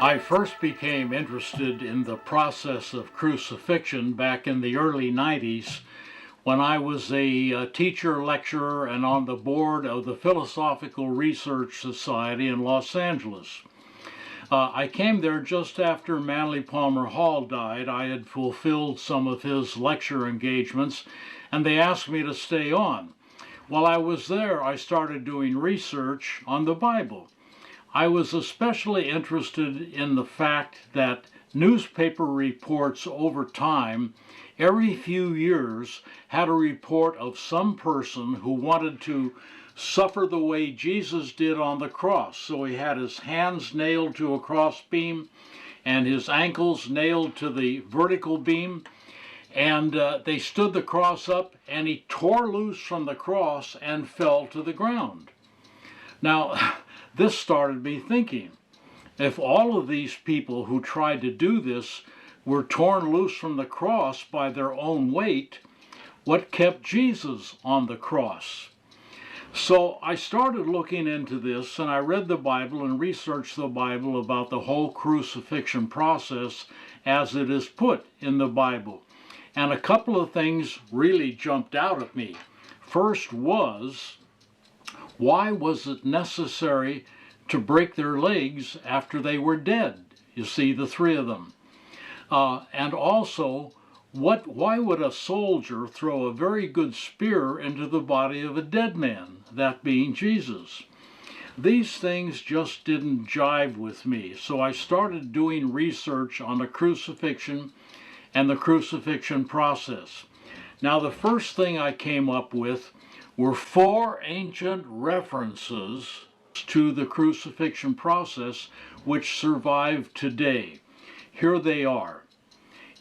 I first became interested in the process of crucifixion back in the early 90s when I was a teacher, lecturer, and on the board of the Philosophical Research Society in Los Angeles. I came there just after Manly Palmer Hall died. I had fulfilled some of his lecture engagements, and they asked me to stay on. While I was there, I started doing research on the Bible. I was especially interested in the fact that newspaper reports over time, every few years, had a report of some person who wanted to suffer the way Jesus did on the cross. So he had his hands nailed to a cross beam and his ankles nailed to the vertical beam, and they stood the cross up, and he tore loose from the cross and fell to the ground. Now, this started me thinking, if all of these people who tried to do this were torn loose from the cross by their own weight, what kept Jesus on the cross? So I started looking into this, and I read the Bible and researched the Bible about the whole crucifixion process as it is put in the Bible. And a couple of things really jumped out at me. First was, why was it necessary to break their legs after they were dead? You see, the three of them. And also, why would a soldier throw a very good spear into the body of a dead man, that being Jesus? These things just didn't jive with me, so I started doing research on the crucifixion and the crucifixion process. Now, the first thing I came up with were 4 ancient references to the crucifixion process which survive today. Here they are.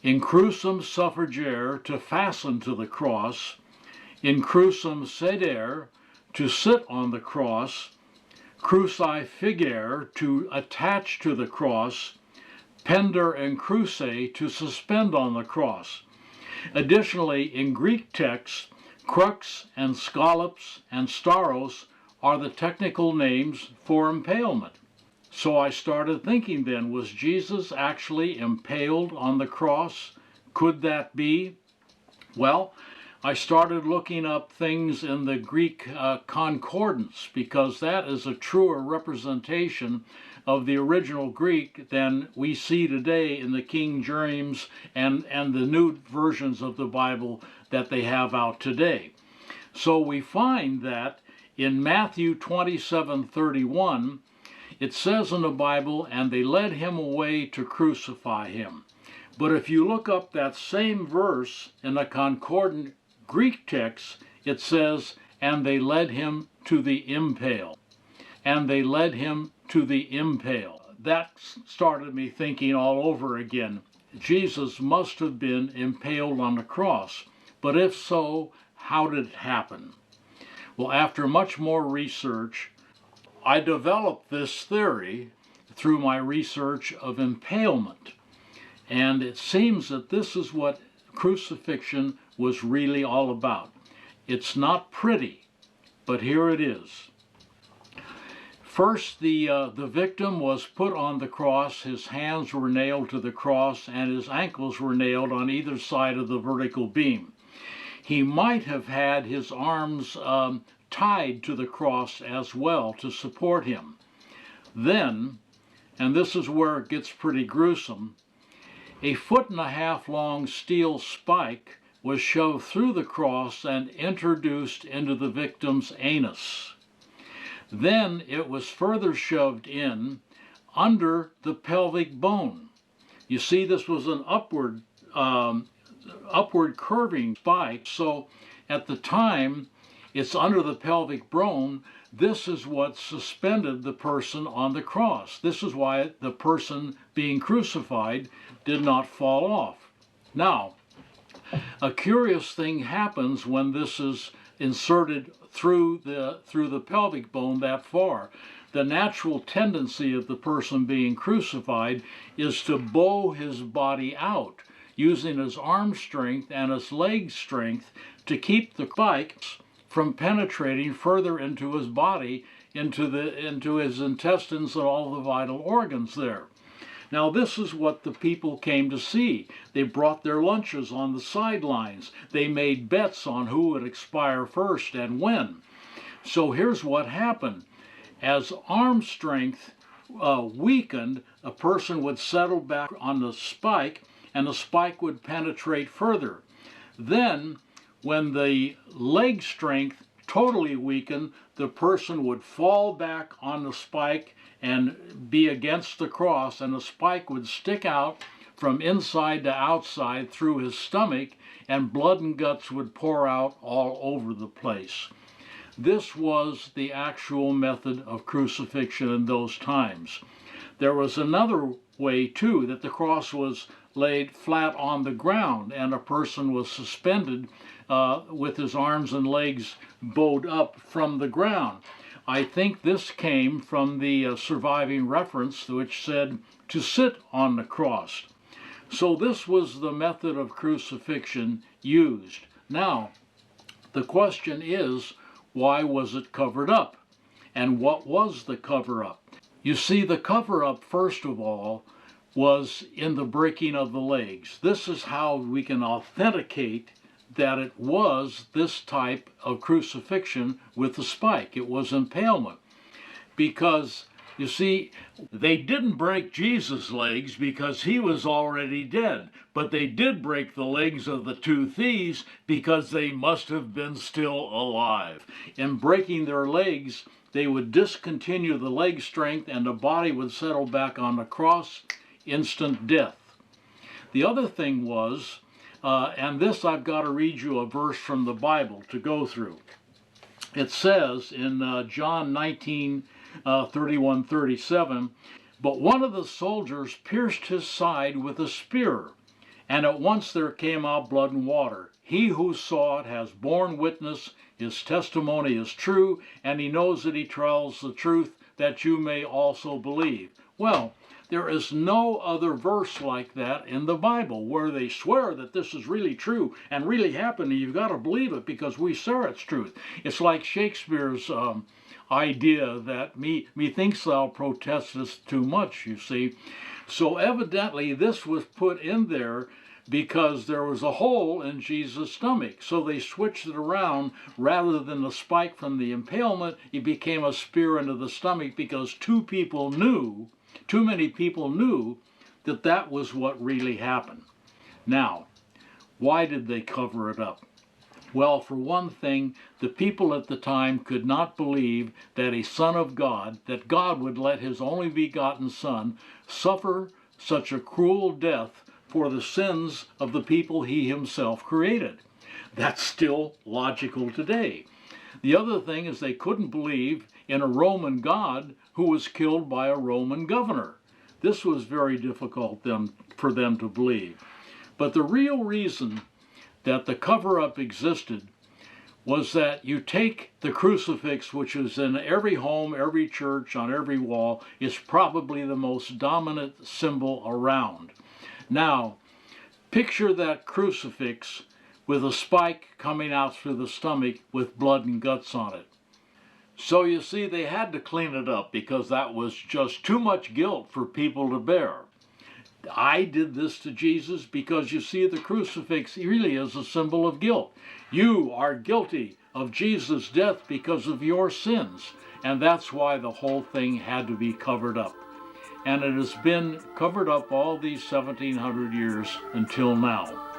In crucem suffragere, to fasten to the cross. In crucem sedere, to sit on the cross. Crucifigere, to attach to the cross. Pender and cruce, to suspend on the cross. Additionally, in Greek texts, crux and scallops and staros are the technical names for impalement. So I started thinking then, was Jesus actually impaled on the cross? Could that be? Well, I started looking up things in the Greek concordance, because that is a truer representation of the original Greek than we see today in the King James and the new versions of the Bible that they have out today. So we find that in Matthew 27:31, it says in the Bible, and they led him away to crucify him. But if you look up that same verse in a concordant Greek text, it says, and they led him to the impale. And they led him to the impale. That started me thinking all over again. Jesus must have been impaled on the cross. But if so, how did it happen? Well, after much more research, I developed this theory through my research of impalement. And it seems that this is what crucifixion was really all about. It's not pretty, but here it is. First, the victim was put on the cross. His hands were nailed to the cross, and his ankles were nailed on either side of the vertical beam. He might have had his arms tied to the cross as well to support him. Then, and this is where it gets pretty gruesome, a 1.5 foot long steel spike was shoved through the cross and introduced into the victim's anus. Then it was further shoved in under the pelvic bone. You see, this was an upward curving spike, so at the time it's under the pelvic bone. This is what suspended the person on the cross. This is why the person being crucified did not fall off. Now, a curious thing happens when this is inserted through the pelvic bone that far. The natural tendency of the person being crucified is to bow his body out, using his arm strength and his leg strength to keep the spikes from penetrating further into his body, into his intestines and all the vital organs there. Now this is what the people came to see. They brought their lunches on the sidelines. They made bets on who would expire first and when. So here's what happened. As arm strength weakened, a person would settle back on the spike and the spike would penetrate further. Then, when the leg strength totally weakened, the person would fall back on the spike and be against the cross, and the spike would stick out from inside to outside through his stomach, and blood and guts would pour out all over the place. This was the actual method of crucifixion in those times. There was another way too, that the cross was laid flat on the ground and a person was suspended with his arms and legs bowed up from the ground. I think this came from the surviving reference which said to sit on the cross. So this was the method of crucifixion used. Now, the question is, why was it covered up? And what was the cover-up? You see, the cover-up, first of all, was in the breaking of the legs. This is how we can authenticate that it was this type of crucifixion with the spike. It was impalement. Because, you see, they didn't break Jesus' legs because he was already dead, but they did break the legs of the two thieves because they must have been still alive. In breaking their legs, they would discontinue the leg strength and the body would settle back on the cross, instant death. The other thing was, and this I've got to read you a verse from the Bible to go through. It says in John 19, 31, 37, "But one of the soldiers pierced his side with a spear, and at once there came out blood and water. He who saw it has borne witness, his testimony is true, and he knows that he tells the truth, that you may also believe." Well, there is no other verse like that in the Bible where they swear that this is really true and really happened, and you've got to believe it because we swear it's truth. It's like Shakespeare's idea that methinks thou protestest too much, you see. So evidently this was put in there because there was a hole in Jesus' stomach. So they switched it around. Rather than the spike from the impalement, it became a spear into the stomach because too many people knew that that was what really happened. Now, why did they cover it up? Well, for one thing, the people at the time could not believe that a son of God, that God would let his only begotten son suffer such a cruel death for the sins of the people he himself created. That's still logical today. The other thing is they couldn't believe in a Roman God who was killed by a Roman governor. This was very difficult for them to believe. But the real reason that the cover-up existed was that you take the crucifix, which is in every home, every church, on every wall, is probably the most dominant symbol around. Now, picture that crucifix with a spike coming out through the stomach with blood and guts on it. So you see, they had to clean it up because that was just too much guilt for people to bear. I did this to Jesus because you see, the crucifix really is a symbol of guilt. You are guilty of Jesus' death because of your sins, and that's why the whole thing had to be covered up. And it has been covered up all these 1700 years until now.